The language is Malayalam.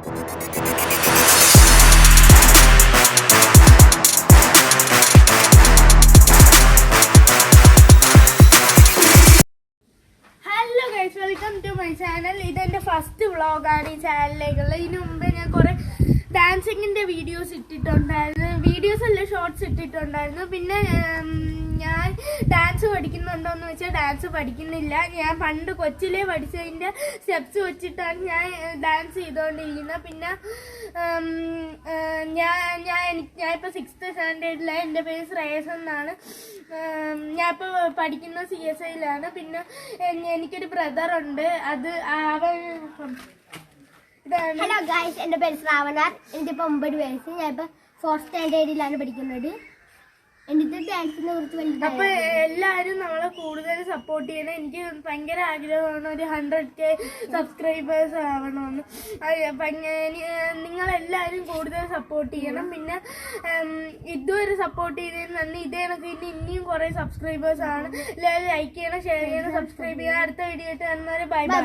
Hello guys, welcome to my channel. ഇതെന്റെ ഫസ്റ്റ് വ്ളോഗാണ് ഈ ചാനലിലേക്കുള്ളത്. ഇതിനു മുമ്പ് ഞാൻ കുറെ ഡാൻസിങ്ങിന്റെ വീഡിയോസ് ഇട്ടിട്ടുണ്ടായിരുന്നു, വീഡിയോസ് അല്ല ഷോർട്സ് ഇട്ടിട്ടുണ്ടായിരുന്നു. പിന്നെ ഞാൻ ഡാൻസ് പഠിക്കുന്നുണ്ടോയെന്ന് വെച്ചാൽ ഡാൻസ് പഠിക്കുന്നില്ല. ഞാൻ പണ്ട് കൊച്ചിലേ പഠിച്ചതിന്റെ സ്റ്റെപ്സ് വെച്ചിട്ടാണ് ഞാൻ ഡാൻസ് ചെയ്തുകൊണ്ടിരിക്കുന്നത്. പിന്നെ ഞാനിപ്പോൾ 6th സ്റ്റാൻഡേർഡിലാണ്. എൻ്റെ പേര് ശ്രേയസ് എന്നാണ്. ഞാനിപ്പോൾ പഠിക്കുന്ന CSIയിലാണ്. പിന്നെ എനിക്കൊരു ബ്രദറുണ്ട്. അവൻ ഹലോ ഗായ്സ്, എൻ്റെ പേര് ശ്രാവണാർ. എനിക്കിപ്പോൾ 9 വയസ്സ്. ഞാനിപ്പോൾ 4th സ്റ്റാൻഡേർഡിലാണ് പഠിക്കുന്നത്. എനിക്ക് ഡാൻസിനെ കുറിച്ച് വലിയ അപ്പൊ എല്ലാവരും നമ്മളെ കൂടുതൽ സപ്പോർട്ട് ചെയ്യണം. എനിക്ക് ഭയങ്കര ആഗ്രഹമാണ് ഒരു 100K സബ്സ്ക്രൈബേഴ്സ് ആവണമെന്ന്. നിങ്ങളെല്ലാവരും കൂടുതൽ സപ്പോർട്ട് ചെയ്യണം. പിന്നെ ഇതുവരെ സപ്പോർട്ട് ചെയ്തതിന് നന്ദി. ഇതേ കണക്ക് ഇനിയും കുറെ സബ്സ്ക്രൈബേഴ്സ് ആണ്. എല്ലാവരും ലൈക്ക് ചെയ്യണം, ഷെയർ ചെയ്യണം, സബ്സ്ക്രൈബ് ചെയ്യണം. അടുത്ത വീഡിയോ ആയിട്ട് കാണുന്നവരെ ബൈ ബൈ.